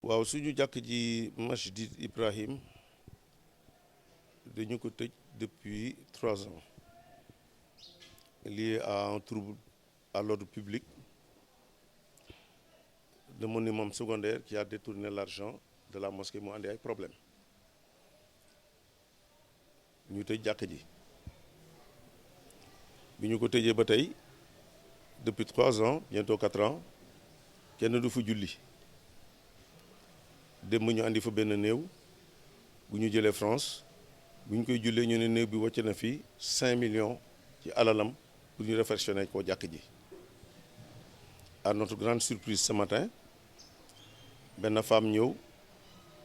waaw suñu jàkk ji Masjid Ibrahim dañu ko tëj depuis 3 ans lié à un trouble à l'ordre public de mon imam secondaire qui a détourné l'argent de la mosquée mu andi ay problème ñu tëj jàkk ji bi ñu ko tëjee ba tey depuis 3 ans bientôt 4 ans kenn du fa julli démb ñu andi fa benn néew bu ñu jëlee France bu ñu koy jullee ñu ne néew bi wàcc na fi 5 millions ci alalam pour ñu réfectionner ko jàkk ji. À notre grande surprise ce matin benn femme ñëw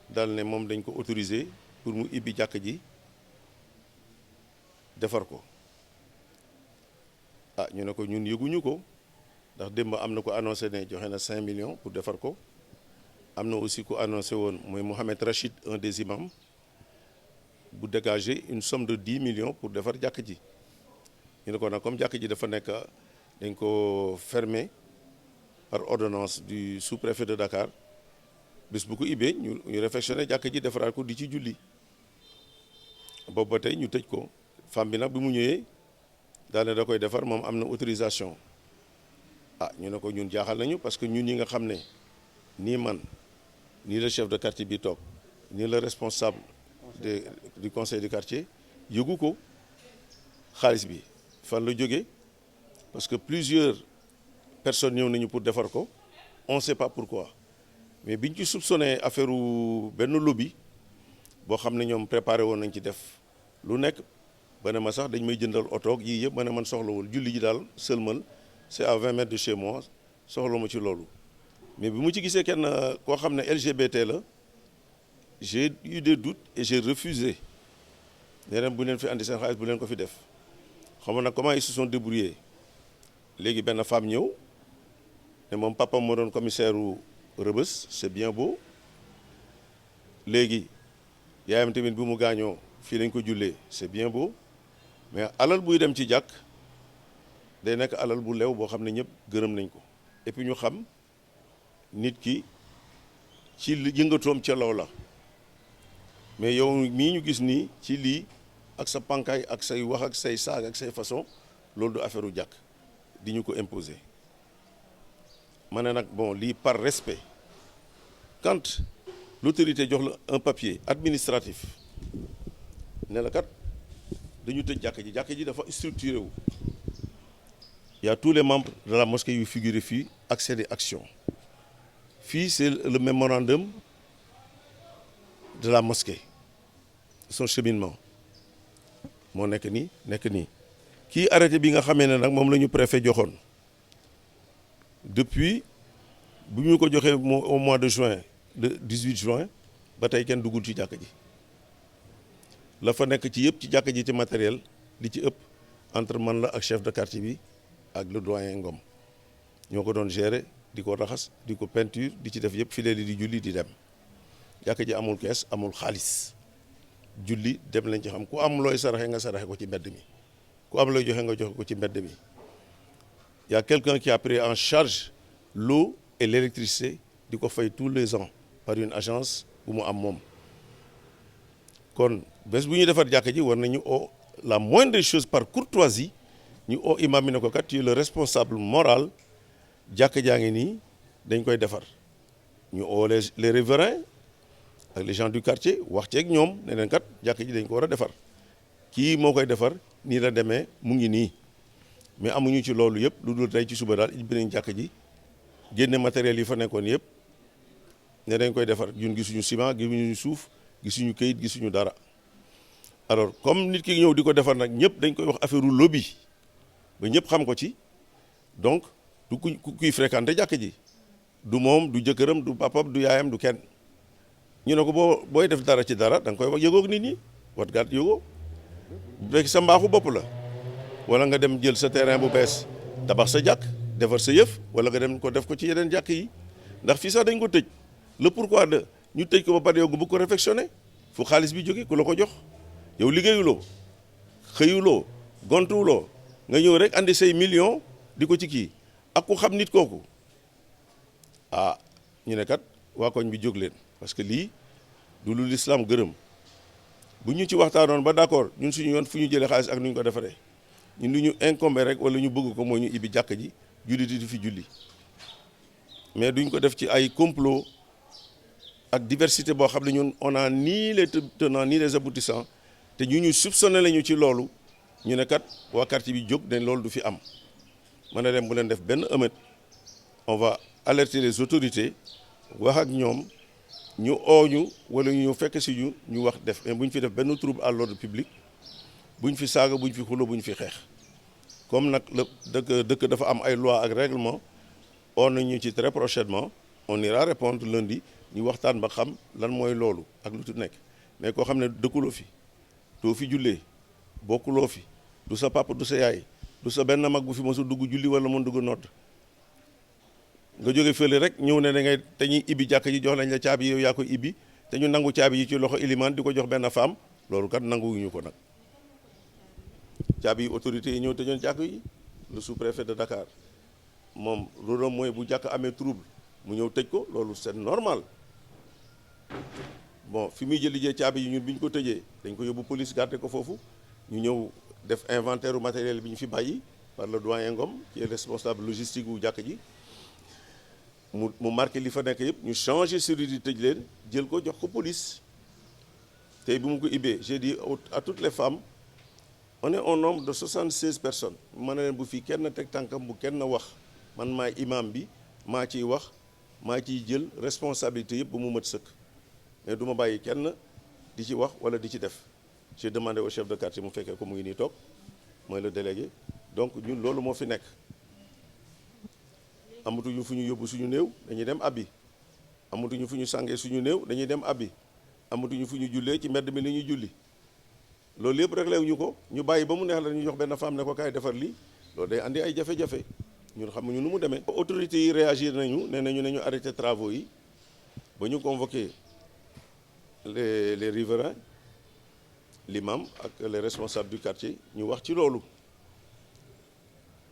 daal ne moom dañ ko autorisé pour mu ibbi jàkk ji defar ko ñu ne ko ñun yëguñu ko ndax démb am na ko annoncé ne joxe na 5 millions pour defar ko am na aussi ku annoncé woon mooy Mohamed Rachid un des imams bu dégager une somme de 10 millions pour defar jàkk ji ñu ne ko nag comme jàkk ji dafa nekk dañ ko fermé par ordonnance du sous-préfet de Dakar bés bu ko ibbee ñu réfectionné jàkk ji defaraat ko di ci julli boobu ba tey ñu tëj ko femme bi nag bi mu ñëwee daal ne da koy defar moom am na autorisation ñu ne ko ñun jaaxal nañu parce que ñun ñi nga xam ne nii man nii le chef de quartier bi toog nii le responsable du conseil du quartier yëgu ko xaalis bi fan la jógee parce que plusieurs personnes ñëw nañu pour defar ko on sait pas pourquoi mais biñ ci soupçonné affaire benn lobby boo xam ne ñoom préparé woon nañ ci def lu nekk ba ne ma sax dañ may jëndal oto yii yëpp ma ne man soxlawul julli ji daal seulement c'est à 20 mètres de chez moi soxla ma ci loolu mais bi mu ci gisee kenn koo xam ne LGBT la j'ai eu des doutes et j'ai refusé ne leen bu leen fi andi seen xaalis bu leen ko fi def xam nga nag comment ils se sont débrouillés léegi benn femme ñëw ne moom papa moo doon commissaire u Rebeuss c'est bien beau léegi yaayam tamit bi mu gaañoo fii lañ ko jullee c'est bien beau mais alal buy dem ci jàkk day nekk alal bu lew boo xam ne ñëpp gërëm nañ ko et puis ñu xam nit ki ci yëngatoom ca law la mais yow mii ñu gis nii ci lii ak sa pankaay ak say wax ak say saag ak say façon loolu du affaire u jàkk di ñu ko imposer ma ne nag bon lii par respect quand l'autorité jox la un papier administratif ne la kat dañu tëj jàkk ji dafa structuré wu y a tous les membres de la mosquée yu figuré fii ak seeni action fii c'est le mémorandum de la mosquée son cheminement moo nekk nii kii arrêté bi nga xamee ne nag moom la ñu préfet joxoon depuis bu ñu ko joxee au mois de juin le 18 juin ba tey kenn duggul ci jàkk ji la fa nekk ci yëpp ci jàkk ji ci matériel li ci ëpp entre man la ak chef de quartier bi ak le doyen Ngom ñoo ko doon gérer di ko raxas di ko peinture di ci def yëpp fidèles yi di julli di dem jàkk ji amul kees amul xaalis julli dem lañ ci xam ku am looy saraxe nga saraxe ko ci mbedd mi ku am looy joxe nga joxe ko ci mbedd mi y a quelqu'un qui a pris en charge l'eau et l'électricité di ko fay tous les ans par une agence bu mu am moom kon bés bu ñuy defar jàkk ji war nañu la moindre des choses par courtoisie ñu imam bi ne ko kat tu es le responsable moral jàkk jaa ngi nii dañ koy defar ñu les riverains ak les gens du quartier wax ceeg ñoom ne leen kat jàkk ji dañ ko war a defar kii moo koy defar nii la demee mu ngi nii mais amuñu ci loolu yëpp lu dul tey ci suba daal ibbi nañ jàkk ji génne matériel yi fa nekkoon yëpp ne dañ koy defar ñun gisuñu ciment gisuñu suuf gisuñu këyit gisuñu dara alors comme nit ki ñëw di ko defar nag ñëpp dañ koy wax affaire lobby ba ñëpp xam ko ci donc du kuy fréquenté jàkk ji du moom du jëkkëram du papam du yaayam du kenn ñu ne ko booy def dara ci dara da nga koy wax yëgoog nit ñi wat gaat yëgoo bu fekk sa mbaaxu bopp la wala nga dem jël sa terrain bu bees tabax sa jàkk defar sa yëf wala nga dem ko def ko ci yeneen jàkk yi ndax fii sax dañ ko tëj le pourquoi de ñu tëj ko ba pare yow nga bëgg ko réfectionner fu xaalis bi jóge ku la ko jox yow liggéeyuloo xëyuloo gontuwuloo nga ñëw rek andi say millions di ko ci kii ak ku xam nit kooku ñu ne kat waa koñ bi jóg leen parce que lii du lu l'islam gërëm. bu ñu ci waxtaanoon ba d'accord ñun suñu yoon fu ñu jëlee xaalis ak nu ñu ko defaree ñun lu ñu incombé rek wala ñu bëgg ko mooy ñu ibbi jàkk ji julli di fi julli mais duñ ko def ci ay complot ak diversité boo xam ne ñun on a ni les tenants ni les aboutissants te ñu soupçonné lañu ci loolu ñu ne kat waa quartier bi jóg ne loolu du fi am mën na dem bu leen def benn émeute on va alerter les autorités wax ak ñoom ñu ooñu wala ñu fekk si ñu wax def mais bu ñu fi def benn trouble à l'ordre public bu ñu fi saaga bu ñu fi xulo bu ñu fi xeex comme nag la dëkk dafa am ay loi ak règlement on nañu ci très prochainement on ira répondre lundi ñu waxtaan ba xam lan mooy loolu ak lu tu nekk mais koo xam ne dëkkuloo fi doo fi jullee bokkuloo fi du sa papa du sa yaay du sa benn mag bu fi mësul dugg julli wala mën dugg nodd nga jóge fële rek ñëw ne da ngay te ñuy ibbi jàkk ji jox lañ la caabi yow yaa koy ibbi te ñu nangu caabi yi ci loxo ilimaan di ko jox benn femme loolu kat nanguwuñu ko nag caabi yi autorités yi ñëw tëjoon jàkk yi le sous-préfet de Dakar moom loolu mooy bu jàkk amee trouble mu ñëw tëj ko loolu c'est normal bon fi muy jëlijee caabi yi ñun bi ñu ko tëjee dañ ko yóbbu police garder ko foofu ñu ñëw def inventaire u matériel bi ñu fi bàyyi par le doyen Ngom qui est responsable logistique wu jàkk ji mu marqué li fa nekk yëpp ñu changé serrure yi tëj leen jël ko jox ko police tey bi mu ko ibbee j'ai dit à toutes les femmes on est un nombre de 76 personnes ma ne leen bu fii kenn teg tànkam bu kenn wax man maay imam bi maa ciy wax maa ciy jël responsabilité yëpp ba mu mat sëkk mais du ma bàyyi kenn di ci wax wala di ci def j'ai demandé au chef de quartier mu fekkee ko mu ngi nii toog mooy le délégué donc ñun loolu moo fi nekk amatuñu fu ñu yóbbu suñu néew dañuy dem abbi amatuñu fu ñu sàngee suñu néew dañuy dem abbi amatuñu fu ñu jullee ci mbedd mi li ñuy julli loolu yëpp réglé wuñu ko ñu bàyyi ba mu neex la ñu jox benn femme ne ko kaay defar lii loolu day andi ay jafe-jafe ñun xamuñu nu mu demee. autorités yi réagir nañu nee nañu ne ñu arrêté travaux yi ba ñu convoqué les riverains l'imam ak les responsables du quartier ñu wax ci loolu.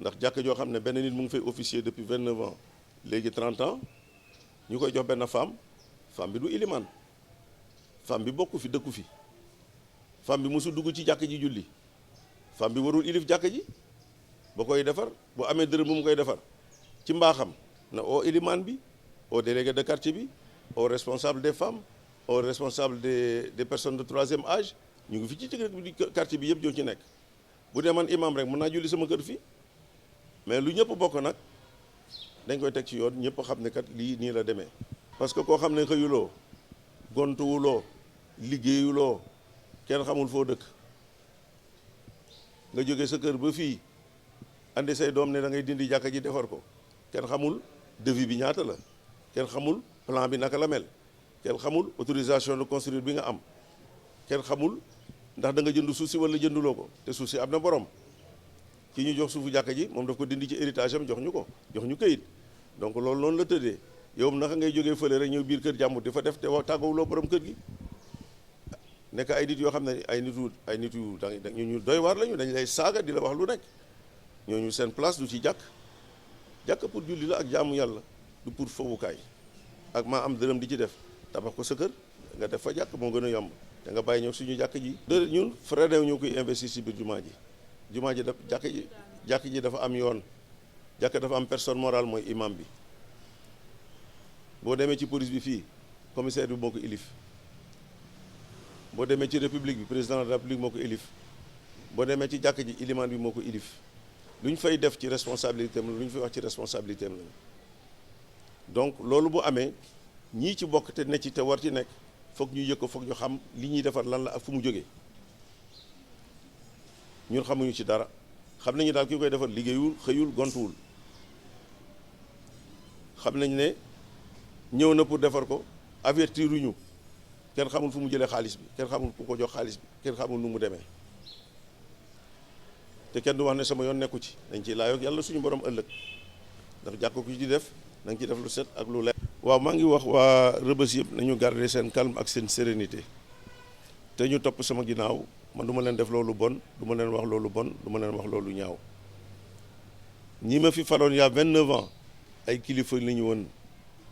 ndax jàkk joo xam ne benn nit mu ngi fay officier depuis 29 ans léegi 30 ans ñu koy jox benn femme bi du ilimaan femme bi bokku fi dëkku fi femme bi mosul dugg ci jàkk ji julli femme bi warul ilif jàkk ji ba koy defar bu amee dërëm bu mu koy defar ci mbaaxam na au ilimaan bi au délégué de quartier bi au responsable des femmes au responsable des personnes de troisième âge ñu ngi fi ci quartier bi yëpp ñoo ci nekk bu dee man imam rek mën naa julli sama kër fii mais lu ñëpp bokk nag dañ koy teg ci yoon ñëpp xam ne kat lii nii la demee parce que koo xam ne xëyuloo gontuwuloo liggéeyuloo kenn xamul foo dëkk nga jóge sa kër ba fii andi say doom ne da ngay dindi jàkka ji defar ko kenn xamul devis bi ñaata la kenn xamul plan bi naka la mel kenn xamul autorisation de construire bi nga am kenn xamul ndax da nga jënd suuf si wala jënduloo ko te suuf si am na borom ki ñu jox suufu jàkka ji moom daf ko dindi ci héritage am jox ñu ko jox ñu këyit donc loolu noonu la tëddee yow naka ngay jógee fële rek ñëw biir kër jàmbur di fa def te tàggawuloo borom kër gi nekk ay nit yoo xam ne ay nit yu ñu doy waar lañu dañ lay saaga di la wax lu nekk ñooñu seen place du ci jàkk pour julli la ak jaamu yàlla du pour fowukaay ak maa am dërëm di ci def tabax ko sa kër nga def fa jàkk moo gën a yomb te nga bàyyi ñëw suñu jàkk ji ñun freiné ñu koy investir ci biir jumaa ji daf jàkk ji dafa am yoon jàkk dafa am personne morale mooy imam bi boo demee ci police bi fii commissaire bi moo ko ilif boo demee ci république bi président de la république moo ko ilif boo demee ci jàkk ji iliman bi moo ko ilif lu ñu fay def ci responsabilité am la lu ñu fay wax ci responsabilité am la donc loolu bu amee ñii ci bokk te ne ci te war ci nekk foog ñu yëg ko foog ñu xam li ñuy defar lan la ak fu mu jógee ñun xamuñu ci dara xam nañu daal ki koy defar liggéeyul xëyul gontuwul xam nañ ne ñëw na pour defar ko avertiruñu kenn xamul fu mu jëlee xaalis bi kenn xamul ku ko jox xaalis bi kenn xamul nu mu demee te kenn du wax ne sama yoon nekku ci dañ ciy laayoo ak yàlla suñu borom ëllëg ndax jàkk ko ci def na nga ci def lu set ak lu leer. waaw maa ngi wax waa Rebeuss yëpp nañu garder seen calme ak seen sérénité te ñu topp sama ginnaaw man du ma leen def loolu bon du ma leen wax loolu bon du ma leen wax loolu ñaaw ñi ma fi faloon y a 29 ans ay kilifa la ñu woon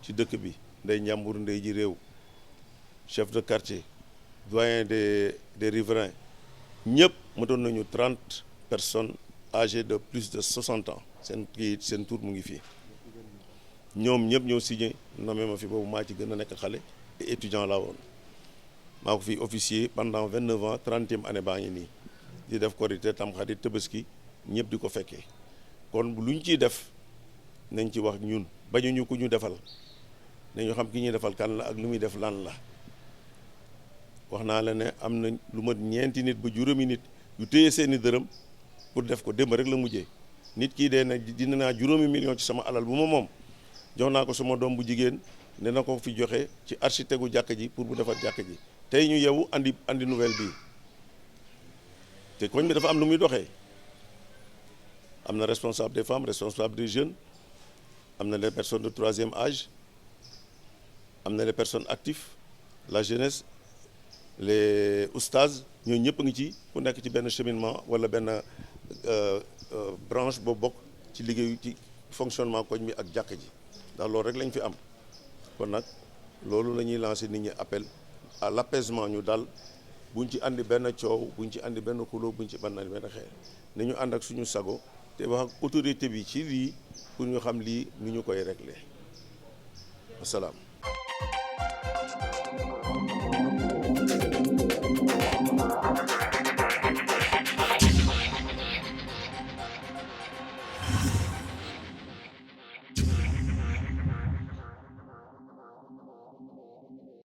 ci dëkk bi Ndeye Ndiambour Ndeye ji réew chef de quartier doyen des riverains ñëpp mëtoon nañu 30 personnes âgées de plus de 60 ans seen kii seen tour mu ngi fii ñoom ñëpp ñoo signé nommé ma fi boobu maa ci gën a nekk xale et étudiant laa woon maa ko fi officier pendant 29 ans 30e année baa ngi nii di def Korité Tamxarit Tabaski ñëpp di ko fekkee kon lu ñu ciy def nañ ci wax ñun bañuñu ku ñu defal nañu xam ki ñuy defal kan la ak lu muy def lan la wax naa la ne am na lu mat ñeenti nit ba juróomi nit yu téye seeni dërëm pour def ko démb rek la mujjee nit kii dee na dina naa juróomi million ci sama alal bu ma moom jox naa ko sama doom bu jigéen ne na ko fi joxe ci architecte gu jàkk ji pour bu defar jàkk ji tey ñu yeewu andi nouvelle bii te koñ bi dafa am lu muy doxee am na responsable des femmes responsable des jeunes am na les personnes de 3e âge am na les personnes actives la jeunesse les oustaz ñooñu ñëpp a ngi ci ku nekk ci benn cheminement wala benn branche boo bokk ci liggéeyu ci fonctionnement koñ bi ak jàkk ji ndax loolu rek lañ fi am kon nag loolu la ñuy lancé nit ñi appel à l'apaisement ñu dal buñ ci andi benn coow buñ ci andi benn xuloo buñ ci benn xeex nañu ànd ak suñu sago te wax ak autorité bi ci lii pour ñu xam lii ni ñu koy régler asalaam